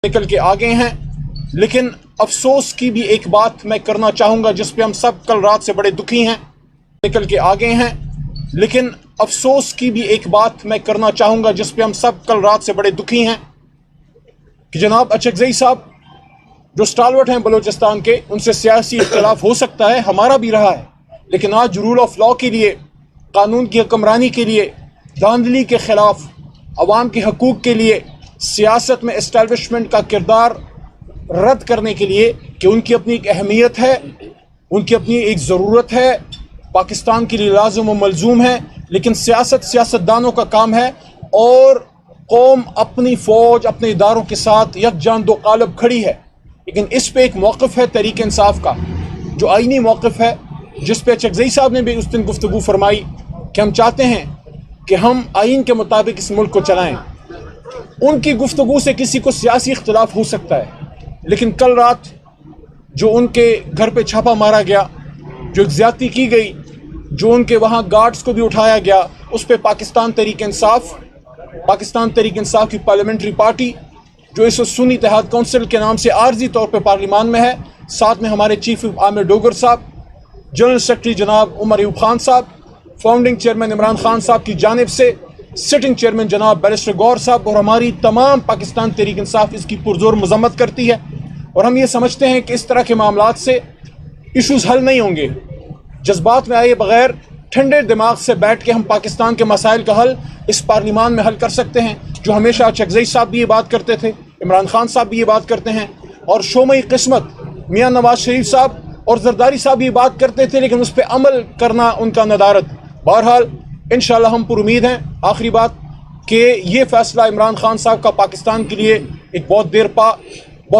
निकल के आ गए हैं। लेकिन अफसोस की भी एक बात मैं करना चाहूँगा जिस पे हम सब कल रात से बड़े दुखी हैं। निकल के आ गए हैं, लेकिन अफसोस की भी एक बात मैं करना चाहूँगा जिस पे हम सब कल रात से बड़े दुखी हैं कि जनाब अचकज़ई साहब जो स्टालवर्ट हैं बलूचिस्तान के, उनसे सियासी इख्तिलाफ हो सकता है, हमारा भी रहा है, लेकिन आज रूल ऑफ लॉ के लिए, कानून की हुक्मरानी के लिए, धांधली के ख़िलाफ़, अवाम के हकूक़ के लिए, सियासत में इस्टेब्लिशमेंट का किरदार रद्द करने के लिए कि उनकी अपनी एक अहमियत है, उनकी अपनी एक ज़रूरत है, पाकिस्तान के लिए लाज़िम व मलज़ूम है। लेकिन सियासतदानों का काम है और कौम अपनी फ़ौज अपने इदारों के साथ यकजान दो कालब खड़ी है। लेकिन इस पे एक मौक़िफ़ है तहरीक इंसाफ का, जो आईनी मौक़िफ़ है, जिस पे अचकज़ई साहब ने भी उस दिन गुफ्तगू फरमाई कि हम चाहते हैं कि हम आइन के मुताबिक इस मुल्क को चलाएँ। उनकी गुफ्तगू से किसी को सियासी इख्तिलाफ हो सकता है, लेकिन कल रात जो उनके घर पे छापा मारा गया, जो ज़्यादती की गई, जो उनके वहाँ गार्ड्स को भी उठाया गया, उस पे पाकिस्तान तहरीक इंसाफ की पार्लियामेंट्री पार्टी जो इस सुन्नी इत्तेहाद कौंसिल के नाम से आर्जी तौर पे पार्लिमान में है, साथ में हमारे चीफ आमिर डोगर साहब, जनरल सेक्रेटरी जनाब उमर अयूब खान साहब, फाउंडिंग चेयरमैन इमरान खान साहब की जानिब से सिटिंग चेयरमैन जनाब बैरिस्टर गौर साहब और हमारी तमाम पाकिस्तान तहरीक इंसाफ इसकी पुरजोर मजम्मत करती है। और हम ये समझते हैं कि इस तरह के मामलात से इशूज़ हल नहीं होंगे। जज्बात में आए बगैर ठंडे दिमाग से बैठ के हम पाकिस्तान के मसाइल का हल इस पार्लिमान में हल कर सकते हैं, जो हमेशा अचकज़ई साहब भी ये बात करते थे, इमरान खान साहब भी ये बात करते हैं, और शोमई किस्मत मियाँ नवाज शरीफ साहब और जरदारी साहब भी ये बात करते थे, लेकिन उस पर अमल करना उनका नदारत। बहरहाल इंशाअल्लाह हम पुरुमीद हैं, आखिरी बात, कि ये फ़ैसला इमरान खान साहब का पाकिस्तान के लिए एक बहुत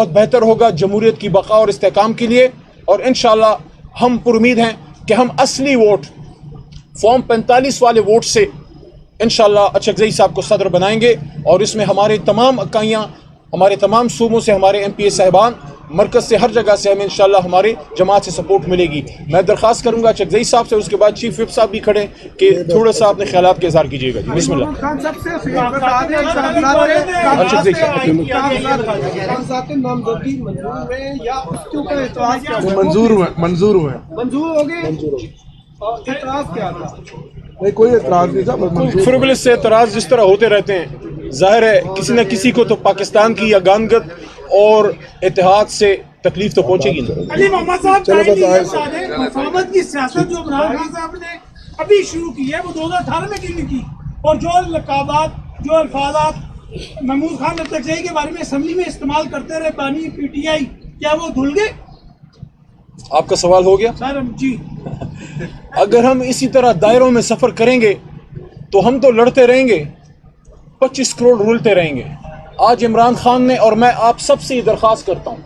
बेहतर होगा, जमहूरियत की बका और इस्तेहकाम के लिए। और इंशाअल्लाह हम पुरुमीद हैं कि हम असली वोट फॉर्म 45 वाले वोट से इंशाअल्लाह अचकज़ई साहब को सदर बनाएंगे। और इसमें हमारे तमाम इकाइयाँ, हमारे तमाम सूबों से, हमारे MPA साहिबान, मरकज़ से, हर जगह से हमें इंशाअल्लाह हमारे जमात से सपोर्ट मिलेगी। मैं दरख्वास्त करूँगा अचकज़ई साहब से, उसके बाद चीफ विप साहब भी खड़े, कि थोड़ा सा अपने ख्यालात के इज़हार कीजिएगा। जी बिस्मिल्लाह। मंजूर हुए नहीं, कोई एतराज़ नहीं था। फिर से एतराज़ जिस तरह होते रहते हैं, ज़ाहिर है किसी न किसी को तो पाकिस्तान की यगानगत और इत्तेहाद से तकलीफ तो पहुंचेगी ना। अली मोहम्मद साहब मुफाहमत की सियासत जो इमरान खान साहब ने अभी शुरू की है, वो 2018 में की थी, और जो लकाबात, जो अल्फाजात महमूद खान अचकज़ई के बारे में असम्बली में इस्तेमाल करते रहे बानी PTI, क्या वो धुल गए? आपका सवाल हो गया सर जी। अगर हम इसी तरह दायरों में सफ़र करेंगे तो हम तो लड़ते रहेंगे, 25 करोड़ रुलते रहेंगे। आज इमरान खान ने, और मैं आप सबसे ये दरख्वास्त करता हूँ,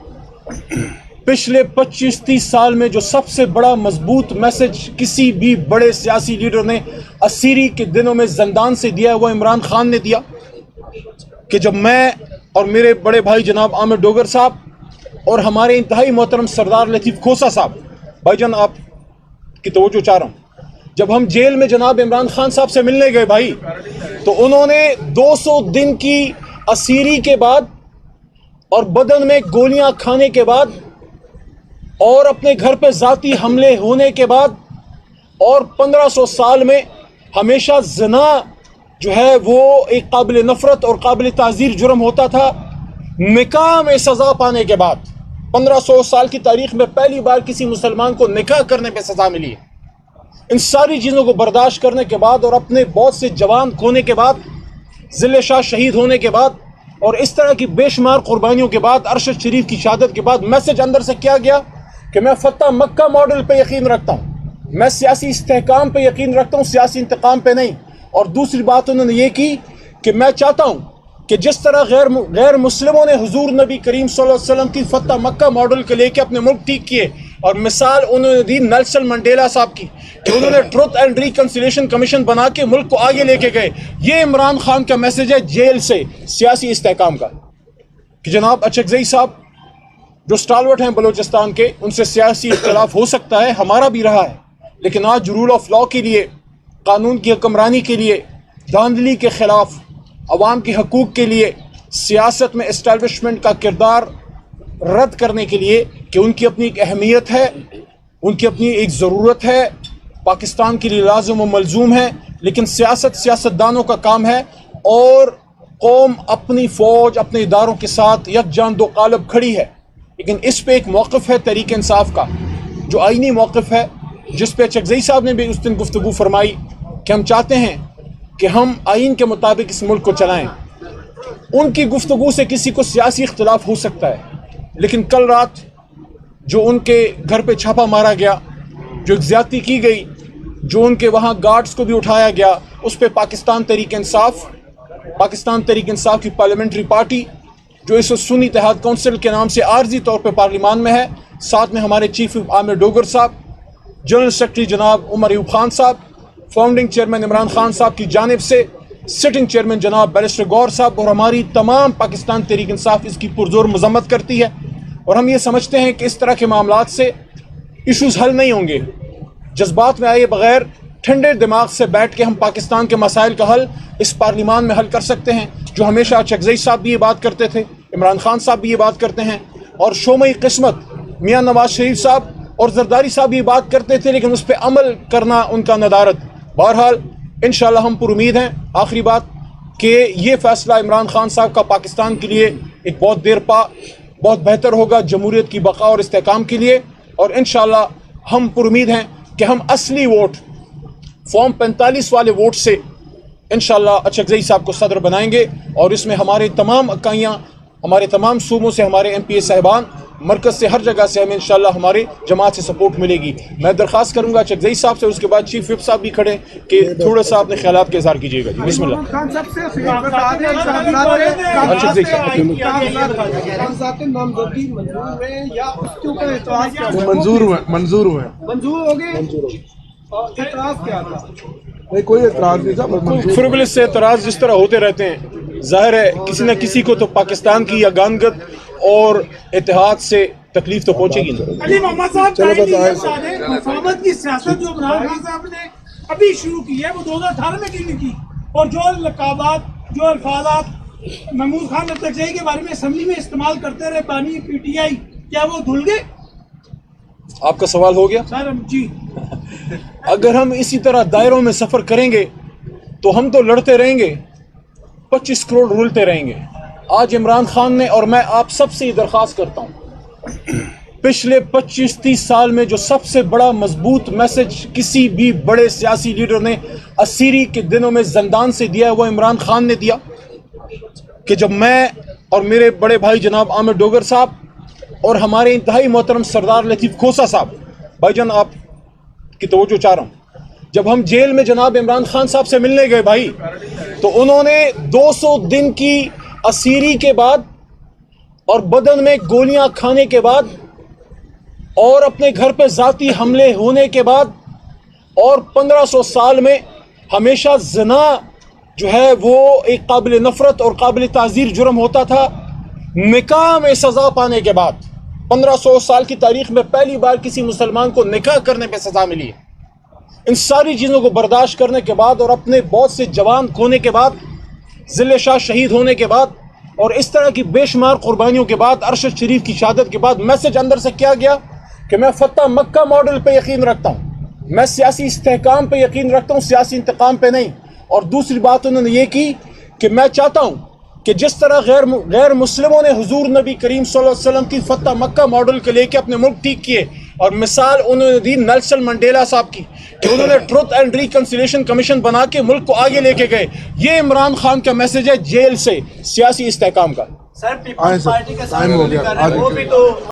पिछले 25-30 साल में जो सबसे बड़ा मजबूत मैसेज किसी भी बड़े सियासी लीडर ने अस्सीरी के दिनों में ज़ंदान से दिया है, वो इमरान खान ने दिया। कि जब मैं और मेरे बड़े भाई जनाब आमिर डोगर साहब और हमारे इंतहाई मोहतरम सरदार लतीफ़ खोसा साहब, भाईजान आप की तवज्जो चाह रहा हूँ, जब हम जेल में जनाब इमरान खान साहब से मिलने गए भाई, तो उन्होंने 200 दिन की असीरी के बाद और बदन में गोलियां खाने के बाद और अपने घर पे ज़ाती हमले होने के बाद और 1500 साल में हमेशा ज़िना जो है वो एक काबिल नफ़रत और काबिल ताज़ीर जुर्म होता था, निकाह में सज़ा पाने के बाद 1500 साल की तारीख में पहली बार किसी मुसलमान को निकाह करने पे सज़ा मिली है। इन सारी चीज़ों को बर्दाश्त करने के बाद और अपने बहुत से जवान खोने के बाद, ज़िले शाह शहीद होने के बाद और इस तरह की बेशुमार कुर्बानियों के बाद, अरशद शरीफ की शहादत के बाद, मैसेज अंदर से क्या गया कि मैं फतह मक्का मॉडल पे यकीन रखता हूँ, मैं सियासी इस्तेहकाम पे यकीन रखता हूँ, सियासी इंतकाम पे नहीं। और दूसरी बात उन्होंने ये की कि मैं चाहता हूँ कि जिस तरह गैर मुस्लिमों ने हुजूर नबी करीम सल्लल्लाहु अलैहि वसल्लम की फतह मक्का मॉडल के लेके अपने मुल्क ठीक किए, और मिसाल उन्होंने दी नेल्सन मंडेला साहब की कि उन्होंने ट्रुथ एंड रिकंसिलिएशन कमीशन बना के मुल्क को आगे लेके गए। ये इमरान खान का मैसेज है जेल से सियासी इस्तेहकाम का, कि जनाब अचकज़ई साहब जो स्टालवर्ट हैं बलूचिस्तान के, उनसे सियासी इख्तिलाफ हो सकता है, हमारा भी रहा है, लेकिन आज रूल ऑफ लॉ के लिए, कानून की हुक्मरानी के लिए, धांधली के ख़िलाफ़, अवाम के हकूक़ के लिए, سیاست میں اسٹیبلشمنٹ کا کردار رد کرنے کے لیے کہ ان کی اپنی ایک اہمیت ہے، ان کی اپنی ایک ضرورت ہے، پاکستان کے لیے لازم و ملزوم ہے، لیکن سیاستدانوں کا کام ہے، اور قوم اپنی فوج اپنے اداروں کے ساتھ یکجان دو قالب کھڑی ہے، لیکن اس پہ ایک موقف ہے تحریک انصاف کا جو آئینی موقف ہے، جس پہ چکزئی صاحب نے بھی اس دن گفتگو فرمائی کہ ہم چاہتے ہیں کہ ہم آئین کے مطابق اس ملک کو چلائیں۔ ان کی گفتگو سے کسی کو سیاسی اختلاف ہو سکتا ہے، لیکن کل رات جو ان کے گھر پہ چھاپا مارا گیا، جو ایک زیادتی کی گئی، جو ان کے وہاں گارڈز کو بھی اٹھایا گیا، اس پہ پاکستان تحریک انصاف کی پارلیمنٹری پارٹی جو اس وقت سنی اتحاد کونسل کے نام سے عارضی طور پہ پارلیمان میں ہے، ساتھ میں ہمارے چیف عامر ڈوگر صاحب، جنرل سیکرٹری جناب عمر ایوب خان صاحب، فاؤنڈنگ چیئرمین عمران خان صاحب کی جانب سے سٹنگ چیئرمین جناب بیرسٹر گور صاحب، اور ہماری تمام پاکستان تحریک انصاف اس کی پرزور مذمت کرتی ہے، اور ہم یہ سمجھتے ہیں کہ اس طرح کے معاملات سے ایشوز حل نہیں ہوں گے۔ جذبات میں آئے بغیر ٹھنڈے دماغ سے بیٹھ کے ہم پاکستان کے مسائل کا حل اس پارلیمان میں حل کر سکتے ہیں، جو ہمیشہ چکزئی صاحب بھی یہ بات کرتے تھے، عمران خان صاحب بھی یہ بات کرتے ہیں، اور شومئی قسمت میاں نواز شریف صاحب اور زرداری صاحب بھی یہ بات کرتے تھے، لیکن اس پہ عمل کرنا ان کا ندارت۔ بہرحال انشاءاللہ ہم پر امید ہیں، آخری بات، کہ یہ فیصلہ عمران خان صاحب کا پاکستان کے لیے ایک بہت دیر پا بہت بہتر ہوگا جمہوریت کی بقا اور استحکام کے لیے، اور انشاءاللہ ہم پر امید ہیں کہ ہم اصلی ووٹ فارم 45 والے ووٹ سے انشاءاللہ چکزئی صاحب کو صدر بنائیں گے، اور اس میں ہمارے تمام اکائیاں، ہمارے تمام صوبوں سے ہمارے ایم پی اے صاحبان، مرکز سے ہر جگہ سے ہمیں انشاءاللہ ہمارے جماعت سے سپورٹ ملے گی۔ میں درخواست کروں گا چکزئی صاحب سے، اس کے بعد چیف وپ صاحب بھی کھڑے، کہ تھوڑا سا اپنے خیالات کا اظہار کیجیے گا۔ جی بسم اللہ۔ منظور ہوئے منظور ہو گئے، نہیں کوئی اعتراض نہیں تھا، بس منظور فربل اس سے اعتراض جس طرح ہوتے رہتے ہیں، ظاہر ہے کسی نہ کسی کو تو پاکستان کی یگانگت اور اتحاد سے تکلیف تو پہنچے گی نا۔ علی محمد صاحب مفاہمت کی سیاست جو عمران خان صاحب نے ابھی شروع کی ہے وہ 2018 میں کیوں نہیں کی، اور جو لقابات، جو الفاظات محمود خان تکزئی کے بارے میں اسمبلی میں استعمال کرتے رہے بانی پی ٹی آئی، کیا وہ دھل گئے؟ آپ کا سوال ہو گیا؟ سر جی، اگر ہم اسی طرح دائروں میں سفر کریں گے تو ہم تو لڑتے رہیں گے، 25 کروڑ رولتے رہیں گے۔ آج عمران خان نے اور میں آپ سب سے یہ درخواست کرتا ہوں، پچھلے 25-30 سال میں جو سب سے بڑا مضبوط میسج کسی بھی بڑے سیاسی لیڈر نے اسیری کے دنوں میں زندان سے دیا ہے، وہ عمران خان نے دیا، کہ جب میں اور میرے بڑے بھائی جناب عامر ڈوگر صاحب اور ہمارے انتہائی محترم سردار لطیف کھوسا صاحب، بھائی جان آپ کی توجہ چاہ رہا ہوں، جب ہم جیل میں جناب عمران خان صاحب سے ملنے گئے بھائی، تو انہوں نے 200 دن کی اسیری کے بعد اور بدن میں گولیاں کھانے کے بعد اور اپنے گھر پہ ذاتی حملے ہونے کے بعد اور 1500 سال میں ہمیشہ زنا جو ہے وہ ایک قابل نفرت اور قابل تعزیر جرم ہوتا تھا، نکاح میں سزا پانے کے بعد 1500 سال کی تاریخ میں پہلی بار کسی مسلمان کو نکاح کرنے پہ سزا ملی ہے۔ ان ساری چیزوں کو برداشت کرنے کے بعد اور اپنے بہت سے جوان کھونے کے بعد، ذل شاہ شہید ہونے کے بعد اور اس طرح کی بے شمار قربانیوں کے بعد، ارشد شریف کی شہادت کے بعد، میسج اندر سے کیا گیا کہ میں فتح مکہ ماڈل پہ یقین رکھتا ہوں، میں سیاسی استحکام پہ یقین رکھتا ہوں، سیاسی انتقام پہ نہیں۔ اور دوسری بات انہوں نے یہ کی کہ میں چاہتا ہوں کہ جس طرح غیر مسلموں نے حضور نبی کریم صلی اللہ علیہ وسلم کی فتح مکہ ماڈل کے لے کے اپنے ملک ٹھیک کیے، اور مثال انہوں نے دی نیلسن منڈیلا صاحب کی کہ انہوں نے ٹروتھ اینڈ ریکنسیلیشن کمیشن بنا کے ملک کو آگے لے کے گئے۔ یہ عمران خان کا میسج ہے جیل سے سیاسی استحکام کا۔ آئیں سر ٹائم ہو گیا، آج